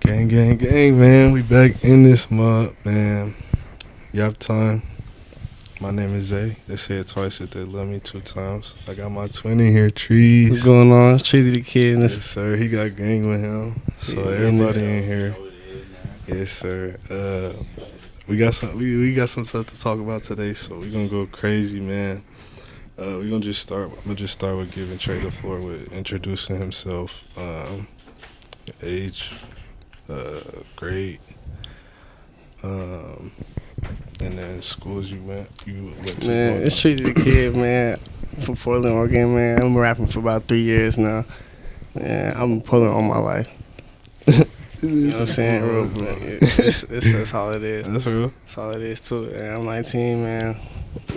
Gang, gang, gang, man. We back in this mud, man. Yap time. My name is Zay. They say it twice if they love me 2 times. I got my twin in here, Trees. What's going on? treezydakidd in Yes, this. sir. He got gang with him. So Yeah, everybody in here. Yes, sir. We got some stuff to talk about today, so we're gonna go crazy, man. We're gonna just start. I'm gonna just start with giving Trey the floor with introducing himself, age, grade, and then schools you went to. Man, it's treezydakidd, man. From Portland, Oregon, man. I'm rapping for about 3 years now. Yeah, I'm in Portland all my life. You know what I'm saying? Real, man. That's all it is. That's real. That's all it is to it. And I'm 19, man.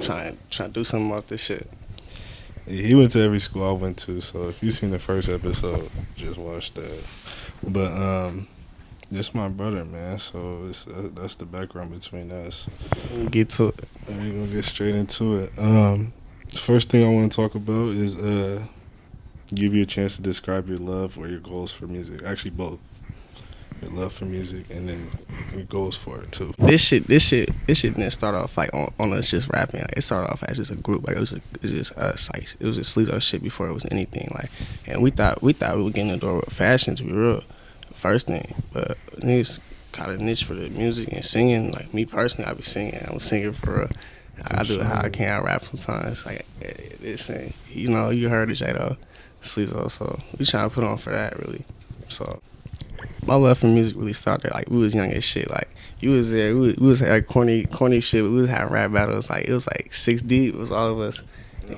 Trying to do something off this shit. He went to every school I went to, so if you seen the first episode, just watch that. But just my brother, man. So that's the background between us. Get to it. And we're gonna get straight into it. First thing I want to talk about is give you a chance to describe your love or your goals for music. Actually, both. Your love for music and then your goals for it too. This shit didn't start off like on us just rapping. Like, it started off as just a group. Like it was just us. Like it was just sleaze up shit before it was anything. Like, and we thought we were getting the door with fashion, to be real. First thing, but niggas got a niche for the music and singing. Like me personally, I be singing. I'm a singer for real. I do it how I can. I rap sometimes. Like this thing, you know, you heard it, J-Lo, sleaze up. So we trying to put on for that really. So. My love for music really started like we was young as shit. Like you was there, we was like corny shit. But we was having rap battles. Like it was like 6 deep. It was all of us,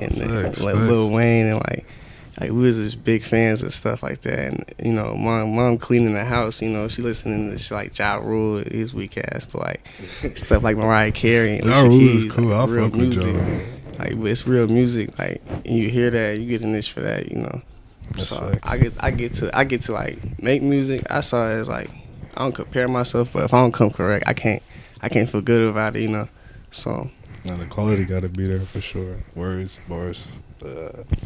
and like Lil Wayne and like we was just big fans of stuff like that. And you know, mom cleaning the house. You know, she listening to shit like Ja Rule, his weak ass, but like stuff like Mariah Carey and Ja Rule is cool. like, I real fuck with music. Ja. Like but it's real music. Like and you hear that, you get an itch for that. You know. That's So facts. I get to like make music. I saw it as like I don't compare myself, but if I don't come correct, I can't feel good about it, you know. So Now the quality gotta be there for sure. Words, bars,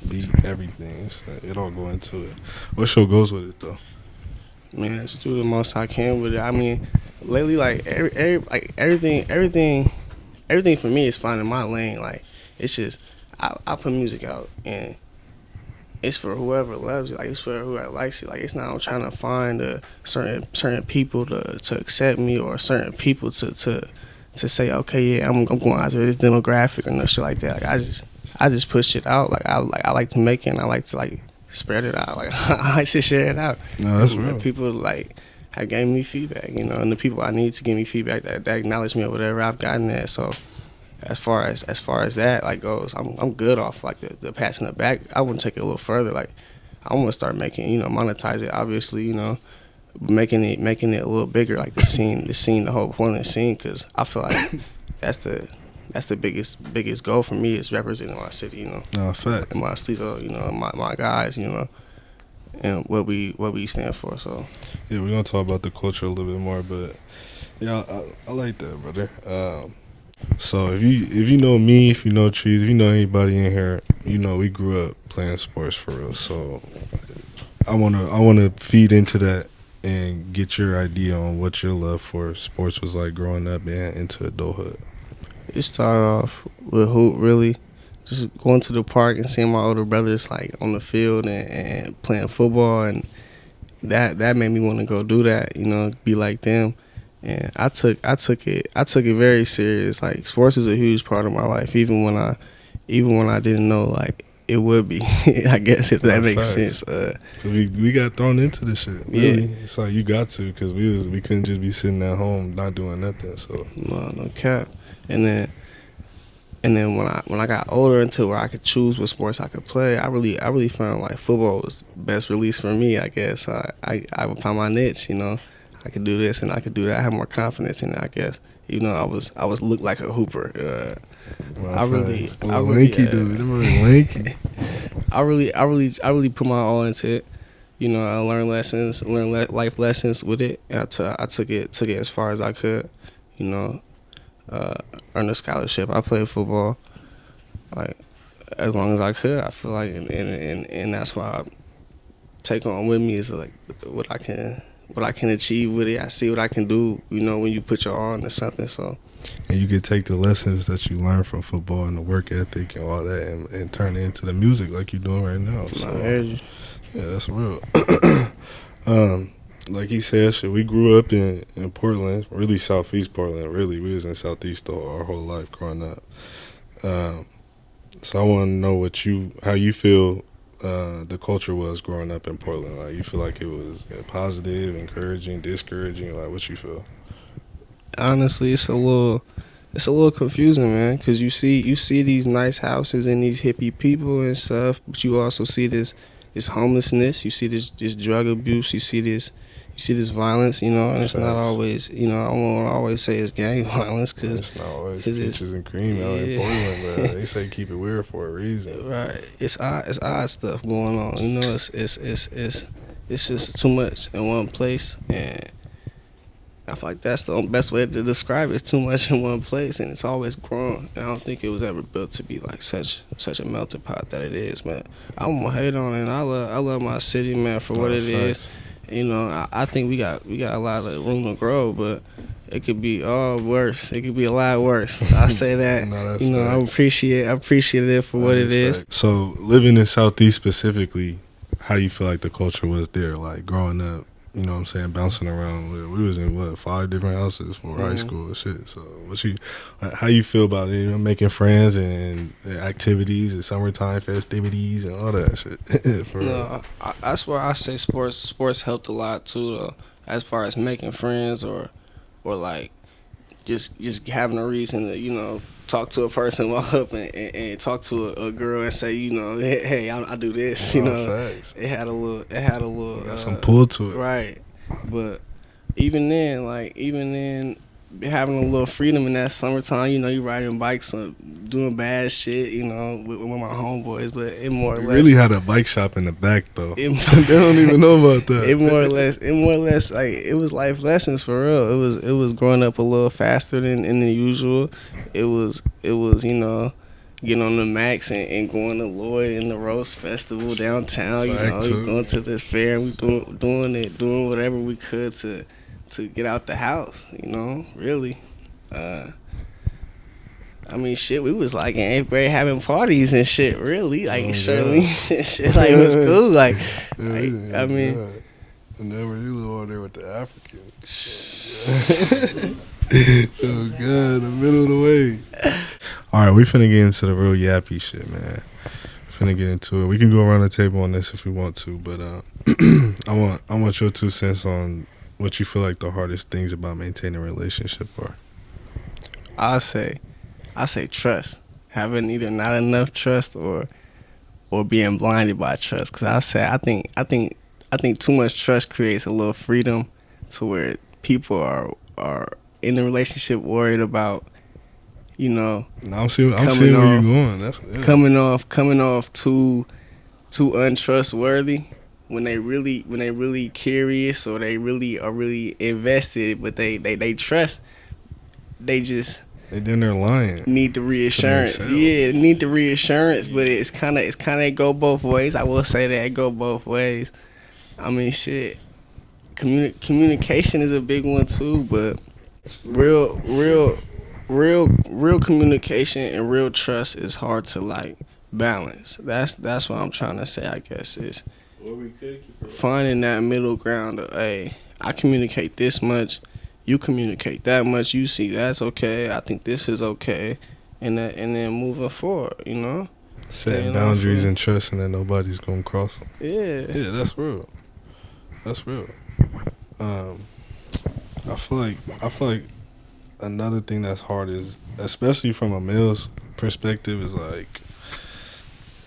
beat, everything. It all go into it. What show goes with it though? man, just do the most I can with it. I mean, lately like everything for me is finding my lane. Like it's just I put music out and it's for whoever loves it. Like it's for whoever likes it. Like it's not I'm trying to find a certain people to accept me or certain people to say okay yeah I'm going after this demographic or no shit like that. Like I just push it out. Like I like to make it and I like to like spread it out. Like I like to share it out. No, that's and real. People like have gave me feedback, you know, and the people I need to give me feedback that acknowledge me or whatever I've gotten that. So. As far as that like goes, I'm good off like the passing it back. I wouldn't take it a little further. Like I want to start making, you know, monetize it. Obviously, you know, making it a little bigger, like the whole Portland scene. Because I feel like that's the biggest goal for me is representing my city. You know, No, fact. and my sleaze, you know, my guys, you know, and what we stand for. So Yeah, we're gonna talk about the culture a little bit more, but yeah, I like that, brother. So if you know me, if you know Trees, if you know anybody in here, you know we grew up playing sports for real. So I wanna feed into that and get your idea on what your love for sports was like growing up and into adulthood. it started off with hoop really. Just going to the park and seeing my older brothers like on the field and playing football, and that made me want to go do that, you know, be like them. And I took it very serious. Like sports is a huge part of my life, even when I didn't know like it would be. I guess if that makes sense. We got thrown into this shit. Really. Yeah. It's like you got to because we couldn't just be sitting at home not doing nothing. So No cap. And then when I got older until where I could choose what sports I could play, I really found like football was the best release for me. I guess I would find my niche. You know, I could do this and I could do that. I have more confidence in it. I guess. You know, I was looked like a hooper. I really lanky dude. I'm really lanky. I really put my all into it. You know, I learned life lessons with it. And I took it as far as I could. You know. Earned a scholarship. I played football like as long as I could. I feel like, and that's why I take on with me is like what I can what I can achieve with it. I see what I can do, you know, when you put your all into something. So, and you could take the lessons that you learn from football and the work ethic and all that, and turn it into the music like you're doing right now. So, I heard you. yeah, that's real. Like he said, shit, we grew up in Portland, really Southeast Portland. Really, we was in Southeast our whole life growing up. So I want to know how you feel the culture was growing up in Portland. Like, you feel like it was positive, encouraging, discouraging? Like, what you feel? Honestly, it's a little confusing, man, because you see these nice houses and these hippie people and stuff, but you also see this homelessness, you see this drug abuse, you see this violence, you know, and it's not always, you know, I won't always say it's gang violence, because it's not always peaches and cream out in Portland, but they say keep it weird for a reason. Right, it's odd stuff going on, you know. It's just too much in one place, and I feel like that's the best way to describe it. It's too much in one place, and it's always growing. And I don't think it was ever built to be like such a melting pot that it is, man. I won't hate on it. And I love my city, man, for what it is. You know, I think we got a lot of room to grow, but it could be all worse. It could be a lot worse. I say that. No, you know, I appreciate it for what it is. So living in Southeast specifically, how you feel like the culture was there, like growing up? You know what I'm saying, bouncing around. We was in 5 different houses for high school and shit. So how you feel about it? You know, making friends and activities and summertime festivities and all that shit. That's where I say sports helped a lot too, though, as far as making friends or like just having a reason to, you know, talk to a person, walk up and talk to a girl and say, you know, hey, I do this, you know. Facts. It had a little got some pull to it, right? But even then, having a little freedom in that summertime, you know, you riding bikes or doing bad shit, you know, with my homeboys, but it more or less really had a bike shop in the back though. They don't even know about that. It more or less like it was life lessons for real. It was growing up a little faster than the usual. It was you know, getting on the Max and going to Lloyd in the Rose Festival downtown. You know, we going to this fair and we doing whatever we could to get out the house. You know, really. I mean, shit, we was like in 8th grade having parties and shit, really. Like, Shirley and shit, like, it was cool. Like, I mean. And then you live over there with the Africans. Oh, God, the middle of the way. All right, we finna get into the real yappy shit, man. Finna get into it. We can go around the table on this if we want to, but I want your 2 cents on what you feel like the hardest things about maintaining a relationship are. I say trust. Having either not enough trust or being blinded by trust. Cause I think too much trust creates a little freedom to where people are in the relationship worried about, you know. I'm seeing where you're going. Coming off too untrustworthy when they really curious or they really are really invested, but they trust. Then they're lying. Need the reassurance. Yeah, need the reassurance, but it's kind of go both ways. I will say that it go both ways. I mean, shit. Communication is a big one too, but real communication and real trust is hard to like balance. That's what I'm trying to say. I guess is finding that middle ground of, hey, I communicate this much. You communicate that much. You see that's okay. I think this is okay, and then moving forward, you know. Setting boundaries and trusting that nobody's gonna cross them. Yeah, that's real. That's real. I feel like another thing that's hard is, especially from a male's perspective, is like,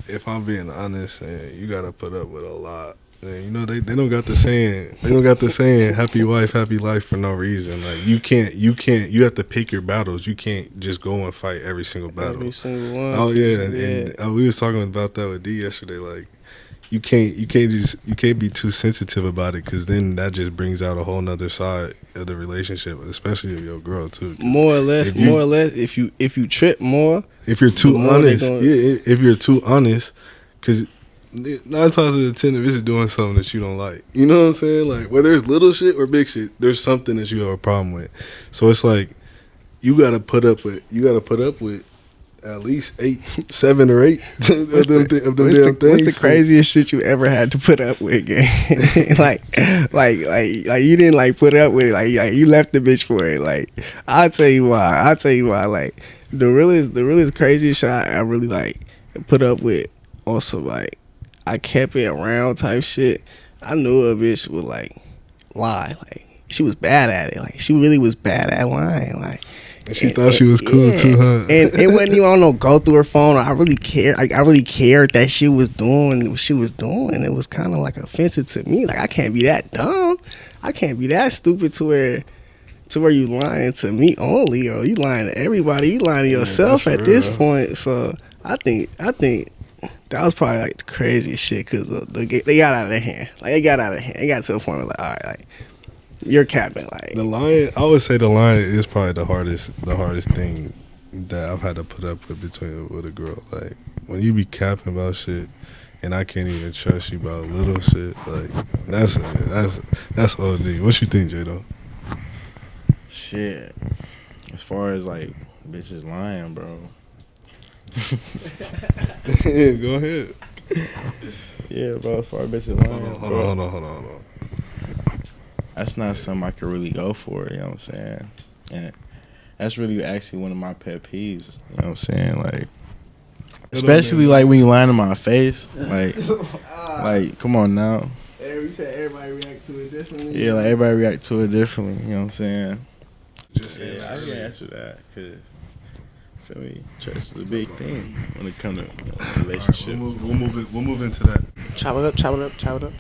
if I'm being honest, and you gotta put up with a lot. And you know, they don't got the saying happy wife, happy life for no reason. Like you have to pick your battles. You can't just go and fight every single battle. Every single one. Oh yeah, and we was talking about that with D yesterday. Like you can't be too sensitive about it, because then that just brings out a whole nother side of the relationship, especially of your girl too. More or less, if you trip more, if you're too honest, if you're too honest, because 9 times out of 10, if it's doing something that you don't like, you know what I'm saying? Like whether it's little shit or big shit, there's something that you have a problem with. So it's like you gotta put up with at least 8, 7 or 8 of them damn things. What's the craziest shit you ever had to put up with, gang? like you didn't like put up with it. Like you left the bitch for it. Like I'll tell you why. Like the realest craziest shit I really like put up with. Also, like I kept it around type shit. I knew a bitch would like lie. Like she was bad at it. Like she really was bad at lying. Like. She thought she was cool too, huh? And it wasn't even on no go through her phone. I really cared. Like I really cared that she was doing what she was doing. It was kind of like offensive to me. Like I can't be that dumb. I can't be that stupid to where you lying to me only, or you lying to everybody. You lying to yourself at this point. So I think that was probably like the craziest shit because they got out of their hand. Like they got out of hand. They got to the point where like, all right, like. You're capping, like the lying. I would say the lying is probably the hardest thing that I've had to put up with with a girl. Like when you be capping about shit, and I can't even trust you about little shit. Like that's OD. What you think, J-Do? Shit. As far as like bitches lying, bro. Yeah, go ahead. Yeah, bro. As far as bitches lying, hold on. That's not something I could really go for, you know what I'm saying? And that's really actually one of my pet peeves, you know what I'm saying? Like, especially like when you lying in my face, like come on now. You said everybody react to it differently. Yeah, like everybody react to it differently, you know what I'm saying? Yeah, I can answer that because, feel me, trust is a big thing when it comes to relationship. Right, we'll move into that. Chop it up.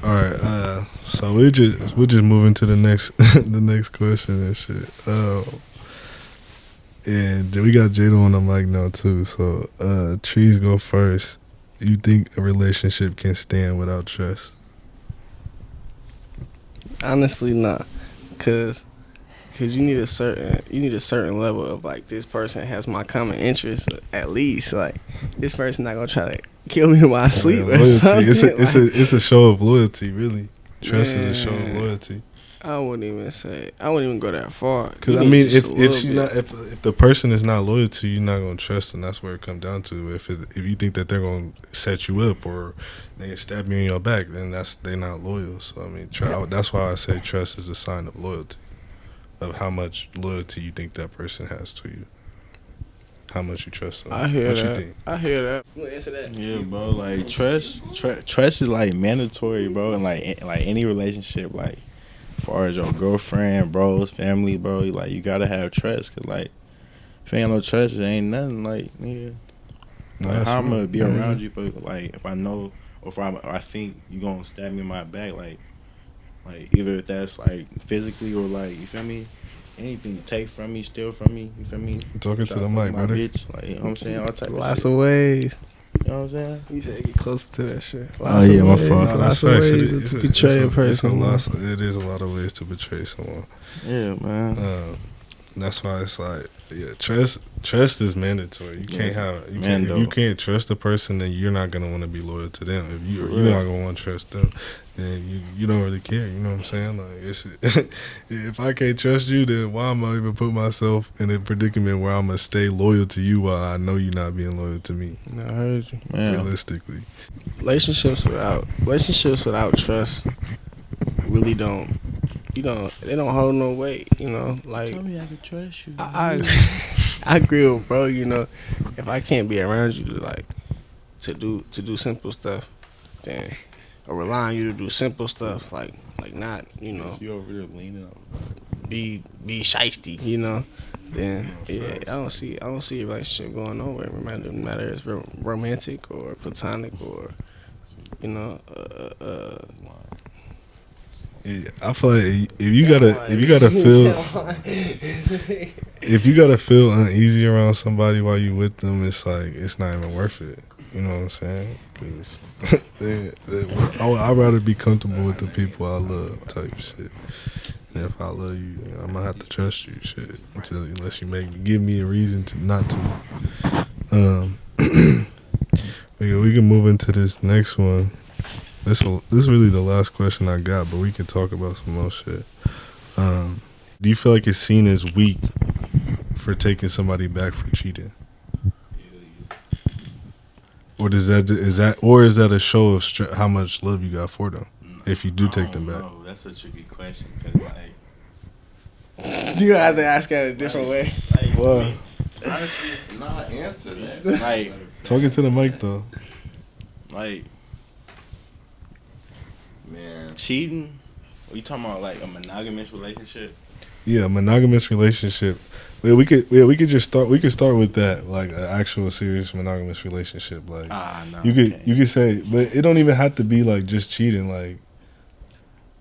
All right, so we're just moving to the next question and shit. And we got Jada on the mic now too. So Trees go first. You think a relationship can stand without trust? Honestly, not, cause you need a certain level of like this person has my common interest at least. Like this person not gonna try to kill me while I sleep or something. It's a show of loyalty, really. Trust is a show of loyalty. I wouldn't even go that far. Because I mean, if the person is not loyal to you, you're not gonna trust them. That's where it comes down to. If you think that they're gonna set you up or they stab you in your back, then they're not loyal. So I mean, that's why I say trust is a sign of loyalty, of how much loyalty you think that person has to you. How much you trust them. I hear what that. You think? I hear that. Answer that. Yeah, bro. Like trust is like mandatory, bro. And like any relationship, like as far as your girlfriend, bros, family, bro, like you gotta have trust. Cause like if ain't no trust, it ain't nothing. Like yeah, like how I'm gonna be around you, but like if I know or if I think you gonna stab me in my back, like either if that's like physically or like you feel me. Anything to take from me, steal from me, you feel me? Talking to the mic, brother. Bitch, like, you know what I'm saying? All type lots of of ways. You know what I'm saying? You said get closer to that shit. Lots my fault. Lots of ways to betray a person. It is a lot of ways to betray someone. Yeah, man. That's why it's like, yeah, trust is mandatory. You can't if you can't trust a person, then you're not gonna want to be loyal to them. If you're not gonna want to trust them, then you don't really care. You know what I'm saying? Like if I can't trust you, then why am I even put myself in a predicament where I'm gonna stay loyal to you while I know you're not being loyal to me? I heard you. Man. Realistically, relationships without trust really don't. They don't hold no weight, you know. Like, tell me I can trust you. I agree with bro. You know, if I can't be around you to do simple stuff, then or rely on you to do simple stuff, like not, you know, you over there leaning up. Be shiesty, you know. Then yeah, I don't see a relationship going nowhere. No matter if it's romantic or platonic or, you know, Yeah, I feel like if you gotta feel uneasy around somebody while you with them, it's like it's not even worth it. You know what I'm saying? Because I'd rather be comfortable with the people I love, type shit. And if I love you, I'm gonna have to trust you, shit, unless you give me a reason to not to. We can move into this next one. This is really the last question I got, but we can talk about some more shit. Do you feel like it's seen as weak for taking somebody back for cheating? Or is that a show of how much love you got for them if you do take them back? No, that's a tricky question because like You have to ask it a different way. Well, honestly, Nah, answer that. like talking to the mic though. like Man, cheating. Are you talking about like a monogamous relationship? Yeah, monogamous relationship. We could just start. We could start with that, like an actual serious monogamous relationship. Like No. you could say, but it don't even have to be like just cheating. Like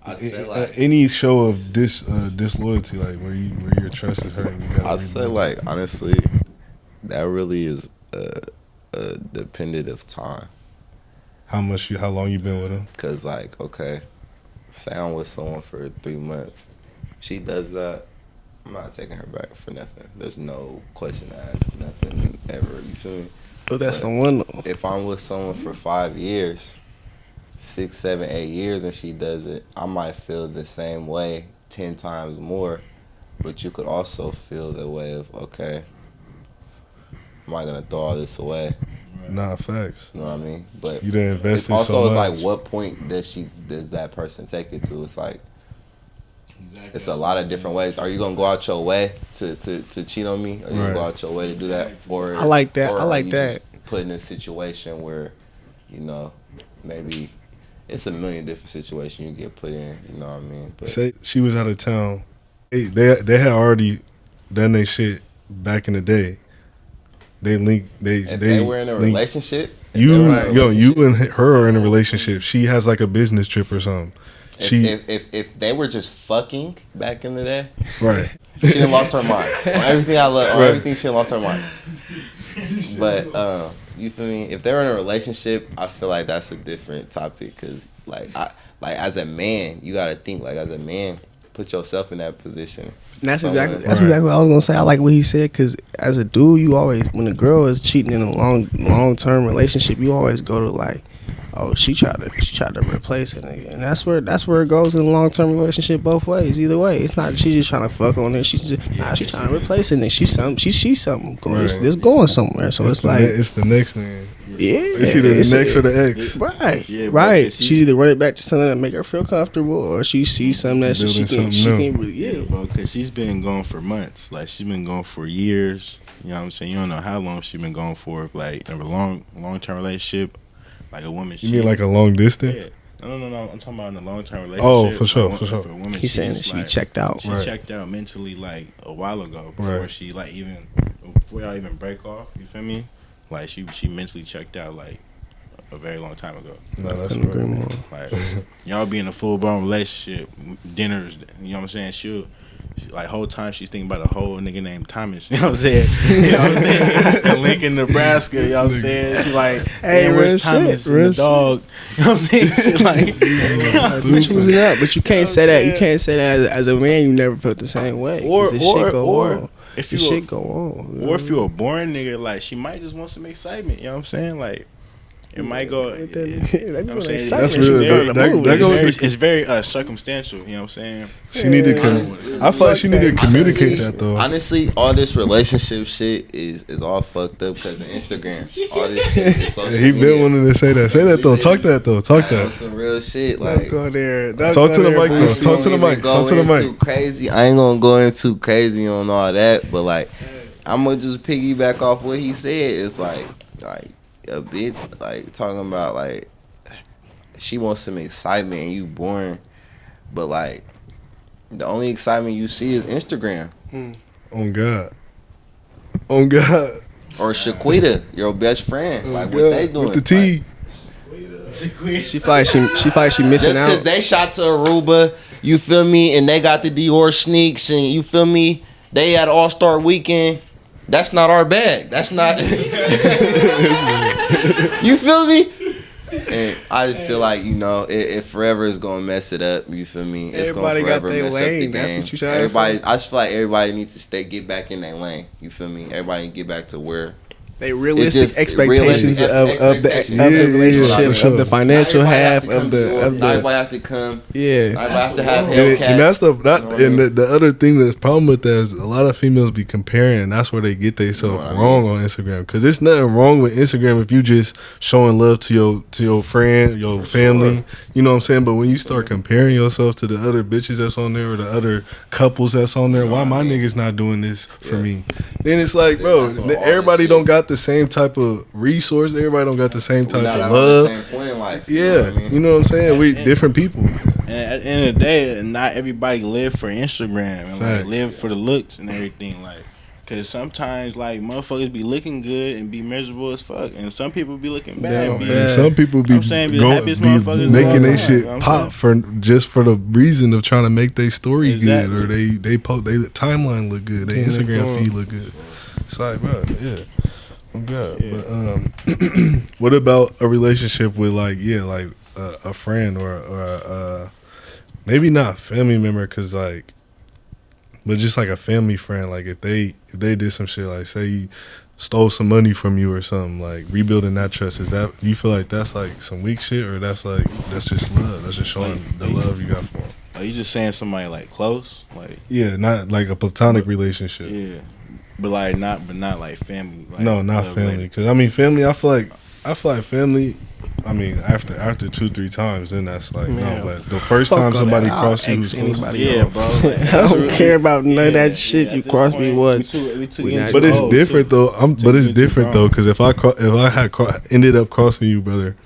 I'd say like any show of disloyalty, like where your trust is hurting. I'd say like honestly, that really is a dependent of time. how long you been with him? Cause like okay, say I'm with someone for 3 months, she does that. I'm not taking her back for nothing. There's no question asked, nothing ever. You feel me? But that's the one though. If I'm with someone for 5 years, 6, 7, 8 years, and she does it, I might feel the same way 10 times more. But you could also feel the way of, okay, am I gonna throw all this away? Nah, facts. You know what I mean? But You didn't invest it's in also so it's much. like, what point does that person take it to? It's like it's a lot of different ways. Are you gonna go out your way to cheat on me? Are you gonna go out your way to do that? Or I like that. Or I like are you that. just put in a situation where, you know, maybe it's a million different situations you get put in. You know what I mean? But Say she was out of town. They had already done their shit back in the day. They linked. if they were in a linked- relationship, You and her are in a relationship. She has like a business trip or something. if they were just fucking back in the day, Right. she done lost her mind. On everything I love, on Right. everything she done lost her mind. But you feel me? If they're in a relationship, I feel like that's a different topic. Cause like as a man, you gotta think like as a man, put yourself in that position. And that's Someone- exactly what I was gonna say. I like what he said because as a dude, you always when a girl is cheating in a long term relationship, you always go to like, oh, she tried to replace a nigga, and that's where it goes in a long term relationship both ways. Either way, it's not she just trying to fuck on it. She's trying to replace it. And she sees something going. Right. It's going somewhere. So it's like it's the next thing. yeah, It's either the next or the ex. Right, Yeah, but right. she- She's either run it back to something that make her feel comfortable, or she sees something that she Building can something new. really Yeah, bro, because she's been gone for months. Like, she's been gone for years. You know what I'm saying? You don't know how long she's been gone for. Like, in a long-term relationship, like a woman. You mean like a long distance? Yeah. No. I'm talking about in a long-term relationship. Oh, for sure, Like, for sure. if a woman He's saying that cheats, she like, checked out. She Right. checked out mentally, like, a while ago. Before Right. she, like, before y'all even break off. You feel me? Like, she mentally checked out, like, a very long time ago. No, that's Couldn't agree right. more. Like, y'all be in a full-blown relationship, dinners, you know what I'm saying? Like, whole time she's thinking about a whole nigga named Thomas, you know what I'm saying? You know what I'm saying? In Lincoln, Nebraska, you know what I'm saying? She like, Hey, hey, real where's shit, Thomas real and the dog? You know what I'm saying? Shit like, Choosing up, but you can't say that. You can't say that as a man. You never felt the same way. 'Cause this shit go on. if This you shit go on. or if you're a boring nigga, like, she might just want some excitement, you know what I'm saying? Like, it might go. You know what I'm saying? That's real. It's very circumstantial. You know what I'm saying? She need to. I feel like she need to communicate that though. Honestly, all this relationship shit is all fucked up because of Instagram. All this shit is social He media. been wanting to say that. Say that though. Talk that though. Talk Like, on that. some real shit. Don't Like, go there. Talk to the mic though. I Talk to the ain't mic. even go Talk to the into mic. Crazy. I ain't gonna go into crazy on all that, but like, I'm gonna just piggyback off what he said. It's like a bitch, like talking about like she wants some excitement and you boring, but like the only excitement you see is Instagram On God. On God. or Shaquita, your best friend. Like what Yeah, they doing with the T. She feel like she missing Just out. because they shot to Aruba, you feel me, and they got the Dior sneaks, and you feel me, they had All-Star Weekend. That's not our bag. That's not. You feel me? And I feel like, you know, it forever is gonna mess it up. You feel me? It's Everybody gonna got forever their mess up the lane. That's game. what you trying to Everybody, say? I just feel like everybody needs to get back in their lane. You feel me? Everybody get back to where They realistic It's just expectations realistic of the expectations. relationship, for sure. of the financial Not everybody half, has to come of to the yours. Not everybody has to come. yeah. Not everybody has to have And, Hellcats. and that's You know what I and mean? the other thing that's problem with that is a lot of females be comparing, and that's where they get themselves You know what I wrong on Instagram. Because there's nothing wrong with Instagram if you just showing love to your friend, your family. You know what I'm saying? But when you start comparing yourself to the other bitches that's on there or the other couples that's on there, You know why what I my mean? niggas not doing this for Yeah. me? Then it's like, bro, That's all this everybody shit. don't got the same type of resource. Everybody don't got the same We're type not of out on the love. same point in life. Yeah, You know what I mean? you know what I'm saying? We different people. And at the end of the day, not everybody live for Instagram and like Facts. live for the looks and everything. Like, cause sometimes like motherfuckers be looking good and be miserable as fuck, and some people be looking bad. Yeah, and be, man. Some people be, I'm saying be the happiest be motherfuckers making of all their time, shit you know what I'm pop for just for the reason of trying to make their story Exactly. good, or they timeline look good, their Instagram feed look good. It's like, bro, yeah, I'm good. Yeah. But what about a relationship with like a friend or maybe not family member, cause like, but just like a family friend, like if they did some shit, like say you stole some money from you or something, like rebuilding that trust, is that, you feel like that's like some weak shit, or that's just love, that's just showing the love you got for them? Are you just saying somebody like close, like Yeah, not like a platonic relationship. yeah, but not like family. Like, No, not love family. related. Because I mean, family. I feel like family. I mean, after 2-3 times, then that's like Man, no. But the first fuck time all somebody that. I'll crossed you, ex who's close- anybody. Yeah, off. bro. Like, I don't care about none of that shit. You at this crossed me point, once. we too We into not- But it's old, different too. though. But it's too different grown. though, because if I had ended up crossing you, brother,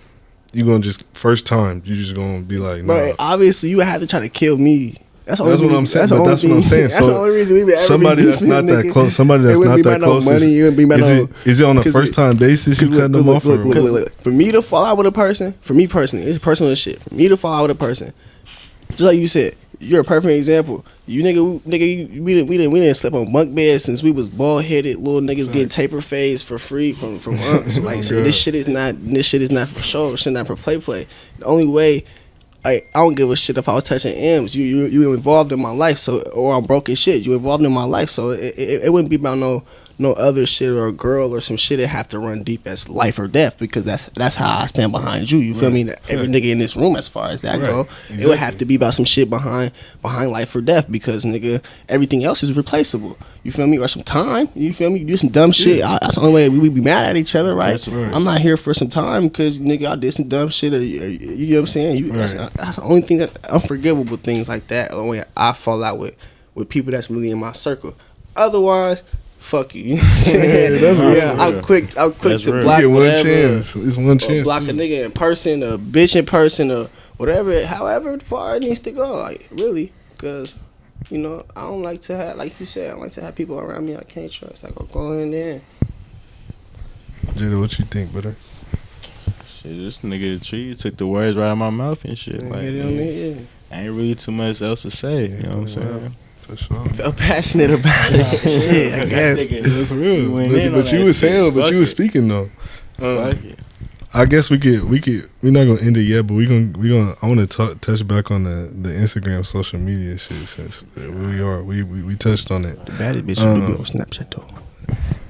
you gonna just first time you just gonna be like, no. But obviously, you would have to try to kill me. That's the That's only what I'm reason- saying. the But only that's what I'm thing- saying. That's So the only reason we would ever somebody be that's beefing, not that nigga. close. Somebody It that's wouldn't not be that about no close. money. It wouldn't be about no. Is it on a 'cause first time basis? You Cause cutting them off? Or what? look. For me to fall out with a person, for me personally, it's personal shit. For me to fall out with a person, just like you said, you're a perfect example. You we didn't sleep on bunk beds since we was bald headed little niggas getting taper fades for free from unks. Like, so this shit is not for show. Shit not for play. The only way. I don't give a shit if I was touching M's. You involved in my life, so, or I'm broke as shit. You involved in my life, so it wouldn't be about no other shit or a girl or some shit that have to run deep as life or death, because that's how I stand behind you. You feel me? Every nigga in this room, as far as that go, it would have to be about some shit behind life or death, because nigga, everything else is replaceable. You feel me? Or some time. You feel me? You do some dumb shit. That's the only way we be mad at each other, right? That's right. I'm not here for some time because nigga, I did some dumb shit. Or, you know what I'm saying? That's the only thing, that unforgivable things like that. The only way I fall out with people that's really in my circle. Otherwise, fuck you. You know what I'm saying? That's real. Yeah, I'm quick That's to real. block You get one whatever. chance. It's one Or chance. block a too. nigga in person, a bitch in person, or whatever. However far it needs to go, like really, because. You know, I don't like to have, like you said, I don't like to have people around me I can't trust. I go in there. Jada, what you think, brother? Shit, this nigga Tree took the words right out of my mouth and shit. Like, Hit it on me, yeah. ain't really too much else to say. You know what I'm saying? For sure. Felt passionate about it. Shit, I guess. That's real. You went in on But you that was saying, shit. but Fuck you was it. speaking though. Fuck it. I guess we could. We're not gonna end it yet, but we gonna. I want to touch back on the Instagram social media shit, since we touched on it. The baddest bitch you be on Snapchat though.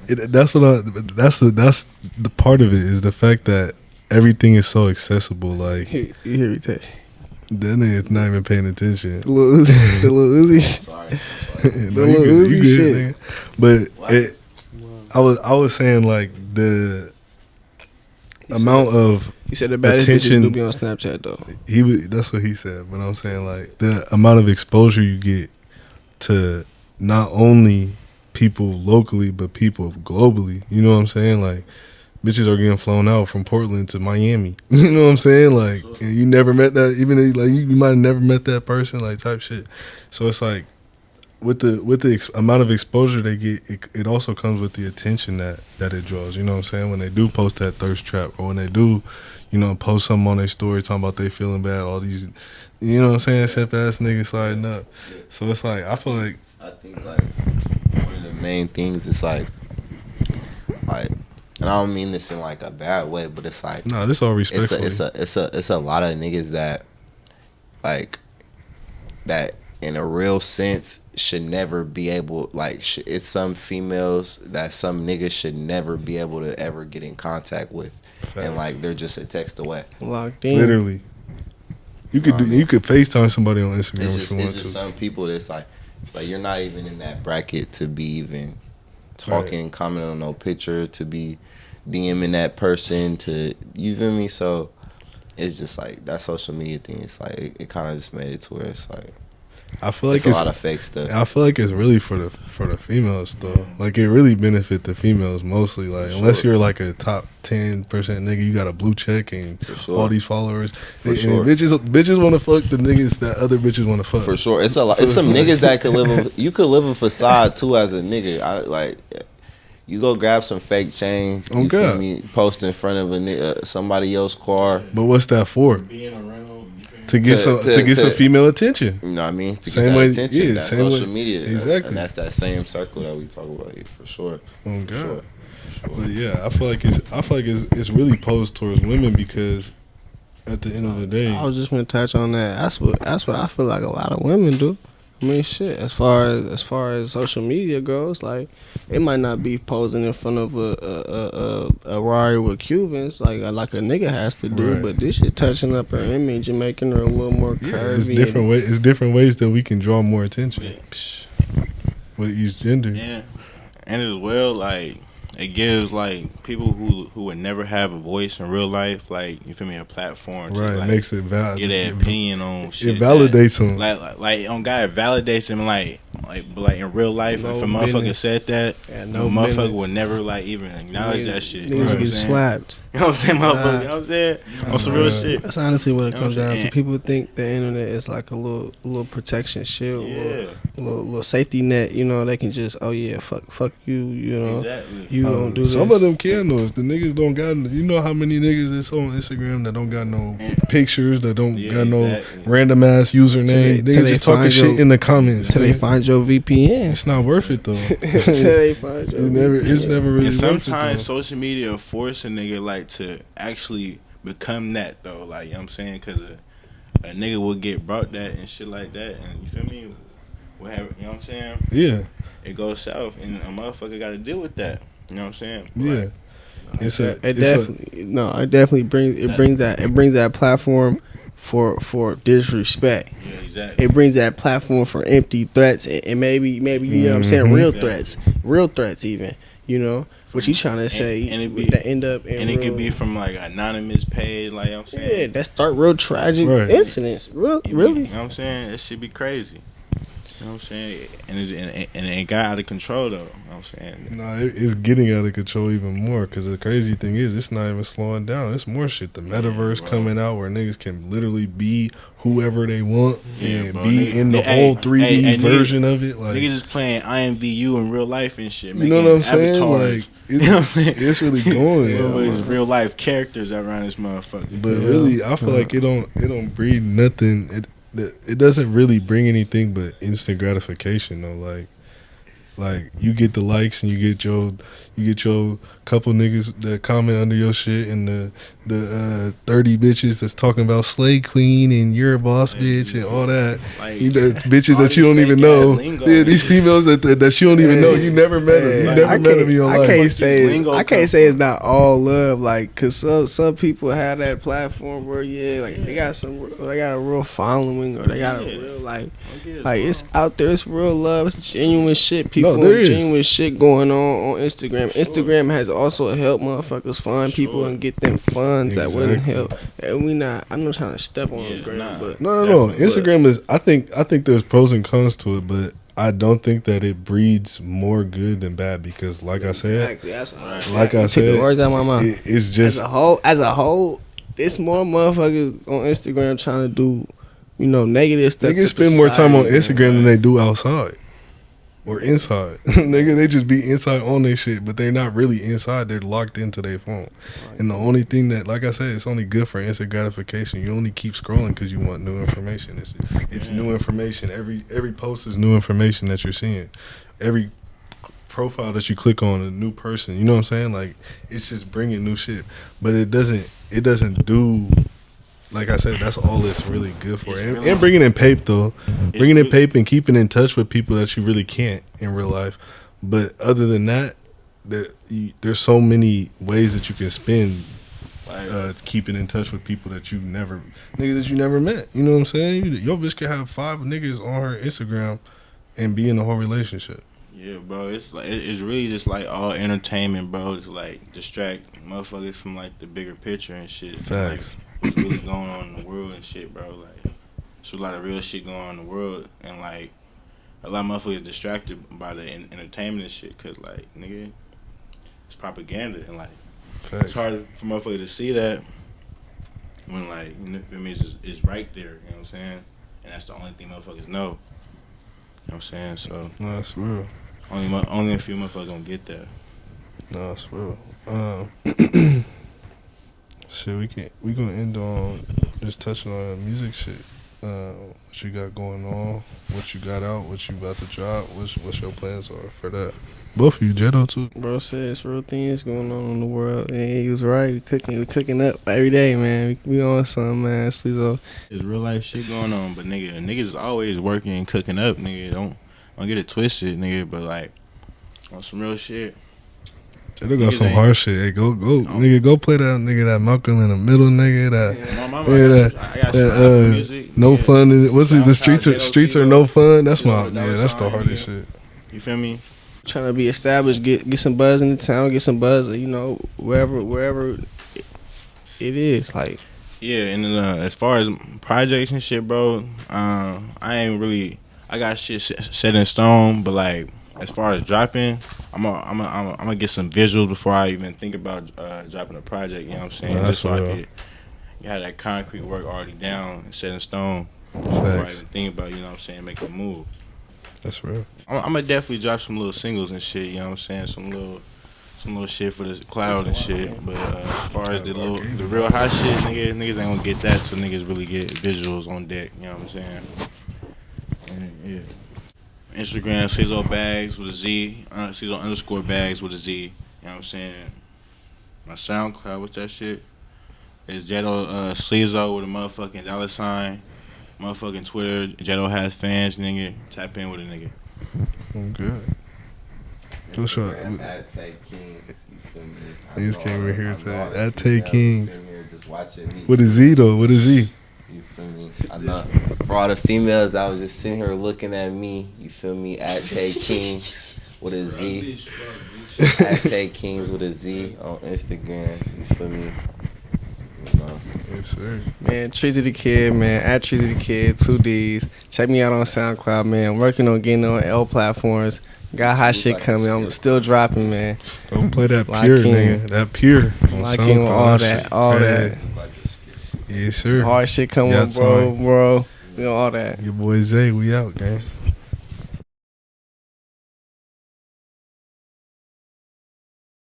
That's the part of it, is the fact that everything is so accessible. Like, You hear me tell that nigga's not even paying attention. the little Uzi. Sorry. No, little you Uzi good, shit. nigga. But I was saying like the amount of You said the baddest bitch attention- you be on Snapchat though. that's what he said. But I'm saying like the amount of exposure you get to not only people locally but people globally. You know what I'm saying? Like, bitches are getting flown out from Portland to Miami. You know what I'm saying? Like, and you never met that, even though, like you might have never met that person, like type shit. So it's like with the amount of exposure they get, it also comes with the attention that it draws. You know what I'm saying? When they do post that thirst trap, or when they do, you know, post something on their story talking about they feeling bad, all these, you know what I'm saying, simp ass niggas sliding up. So it's like, I feel like, I think like one of the main things is like, and I don't mean this in like a bad way, but it's like, nah, this all respectfully. it's a lot of niggas that like that in a real sense should never be able, like, it's some females that some niggas should never be able to ever get in contact with. And like they're just a text away. Locked in. Literally. You could you could FaceTime somebody on Instagram It's if just, you it's want just to. some people that's like, it's like you're not even in that bracket to be even talking, commenting on no picture, to be DMing that person, to, you feel me? So it's just like that social media thing. It's like it kind of just made it to where it's like, I feel like it's a lot of fake stuff. I feel like it's really for the females though. Like it really benefit the females mostly. Like unless you're like a top 10% nigga, you got a blue check and all these followers. And bitches want to fuck the niggas that other bitches want to fuck. For sure, it's a lot. It's some niggas that could live. You could live a facade too as a nigga. I like. You go grab some fake change. You feel me? Post in front of somebody else's car. But what's that for? Being a rental. To get some female attention. You know what I mean? To same get that way, attention, yeah, that same social way, media. exactly. And that's that same circle that we talk about here, for sure. Oh God. Sure. But yeah, I feel like it's really posed towards women because at the end of the day, I was just gonna touch on that. That's what I feel like a lot of women do. I mean, shit. As far as social media goes, like it might not be posing in front of a Rari with Cubans like a nigga has to do, right. but this shit touching up her image and making her a little more curvy. It's different ways that we can draw more attention with each gender. Yeah, and as well, like it gives like people who would never have a voice in real life, like, you feel me, a platform. Right, to, like, makes it valid. Get their opinion on shit. It validates them. Like on God, it validates them. But in real life, if a motherfucker said that, motherfucker would never like even acknowledge that shit. Niggas You know get slapped. You know what I'm saying, motherfucker? You know what I'm saying? On some real shit. That's honestly what it comes down to. People think the internet is like a little protection shield, little safety net. You know, they can just, oh yeah, fuck you. You know, exactly. You don't do this. Some of them can though. If the niggas don't got, you know how many niggas that's on Instagram that don't got no pictures, that don't got no random ass username. They just talking shit in the comments till they find your VPN. It's not worth it though. Till they find your it's never really. And worth sometimes it, social media force a nigga like to actually become that though. Like, you know what I'm saying? Because a nigga will get brought that and shit like that, and you feel me? We'll have, you know what I'm saying? Yeah. It goes south, and a motherfucker got to deal with that. You know what I'm saying? Yeah. It definitely brings that platform for disrespect. Yeah, exactly. It brings that platform for empty threats and maybe you know what I'm saying, real threats even, you know. What you trying to say? And it be, that end up in it could be from like anonymous page, like, you know what I'm saying. Yeah, that start real tragic incidents. Really. You know what I'm saying? It should be crazy. You know what I'm saying? And it got out of control though. You know what I'm saying? Nah, it's getting out of control even more because the crazy thing is it's not even slowing down. It's more shit. The metaverse coming out where niggas can literally be whoever they want and be in the whole 3D version of it. Like, niggas is playing IMVU in real life and shit. You know what I'm saying? Avatars. Like, you know what I'm saying? It's really going. It's real life characters around this motherfucker. But really, I feel like it don't breed nothing. It doesn't really bring anything but instant gratification though. Like you get the likes and you get your couple niggas that comment under your shit and the 30 bitches that's talking about Slay Queen and you're a boss bitch and all that. Like, you know, bitches that you don't even know. Yeah, these females that you don't even know. You never met them. You never met them in your life. I can't say it's not all love, like, cause some people have that platform where they got a real following or they got a real like it's out there. It's real love. It's genuine shit. People with genuine shit going on Instagram. Instagram has also helped motherfuckers find people and get them funds that wouldn't help. And I'm not trying to step on the ground, but no. Instagram is. I think there's pros and cons to it, but I don't think that it breeds more good than bad because, like I said, that's what like I said, the words out of my mouth. It's just as a whole, it's more motherfuckers on Instagram trying to do, you know, negative stuff. Niggas spend more time on Instagram than they do outside or inside. Nigga, they just be inside on their shit, but they're not really inside. They're locked into their phone. And the only thing that, like I said, it's only good for instant gratification. You only keep scrolling because you want new information. It's new information. Every post is new information that you're seeing. Every profile that you click on, a new person. You know what I'm saying? Like, it's just bringing new shit. But it doesn't do like I said, that's all it's really good for. It's And, really- and bringing in Pape though, It's bringing in really- Pape and keeping in touch with people that you really can't in real life. But other than that, there's so many ways that you can spend keeping in touch with people that you never met. You know what I'm saying? Your bitch could have 5 niggas on her Instagram and be in a whole relationship. Yeah, bro. It's like it's really just like all entertainment, bro. It's like distract motherfuckers from like the bigger picture and shit. Facts. Like, what's really going on in the world and shit, bro. Like, there's a lot of real shit going on in the world, and like a lot of motherfuckers distracted by the entertainment and shit, cause like nigga, it's propaganda, and like Facts. it's hard for motherfuckers to see that when like you know, I mean, it's right there. You know what I'm saying? And that's the only thing motherfuckers know. You know what I'm saying? So No, that's real. only a few motherfuckers gonna get that. No, that's real. Shit, we gonna end on just touching on music shit. What you got going on? What you got out? What you about to drop? What's your plans are for that? Both of you, Jetto too. Bro said it's real things going on in the world. And he was right. We cooking up every day, man. We on something, man. Sleezo. There's real life shit going on, but niggas is always working and cooking up, nigga. Don't get it twisted, nigga. But like on some real shit. Jetto got some hard shit. Hey, go, nigga, go play that nigga, that Malcolm in the Middle, nigga. That My mama, yeah, I got music. no yeah. fun. In it. What's it? The streets are Jetto, no fun. That's Jetto, my Jetto that's the song, hardest yeah. shit. You feel me? Trying to be established, get some buzz in the town, get some buzz, you know, wherever it is. Like, Yeah, and as far as projects and shit, bro, I ain't really. I got shit set in stone, but like as far as dropping, I'm gonna get some visuals before I even think about dropping a project. You know what I'm saying? Nah, Just so I that's could have that concrete work already down and set in stone before I Facts. even think about, you know what I'm saying, make a move. That's real. I'm gonna definitely drop some little singles and shit. You know what I'm saying? Some little shit for the cloud and shit. But as far as the real hot shit, niggas ain't gonna get that. So niggas really get visuals on deck. You know what I'm saying? And, yeah. Instagram Sleezo Bags with a Z. Sleezo _bags with a Z. You know what I'm saying? My SoundCloud, what's that shit? It's Jetto Sleezo with a motherfucking $. Motherfucking Twitter, Jetto has fans, nigga. Tap in with a nigga. I'm good. What's your- Instagram at Tay Kings, you feel me? Niggas came in here today. I know At Tay Kings. sitting here just watching me. What is he though? What is he? You feel me? I know for all the females that was just sitting here looking at me, you feel me? At Tay Kings with a Z. At Tay Kings with a Z on Instagram, you feel me? You know. Yes, sir. man, treezydakidd, man, at treezydakidd, 2 Ds. Check me out on SoundCloud, man. I'm working on getting on L platforms. Got hot shit coming. I'm still dropping, man. Go play that Lock pure, in. nigga. That pure. on Lock in with SoundCloud. all shit that, all bad. that. Yes, sir. Hard shit coming Yeah, up, bro. You know, all that. Your boy Zay, we out, gang.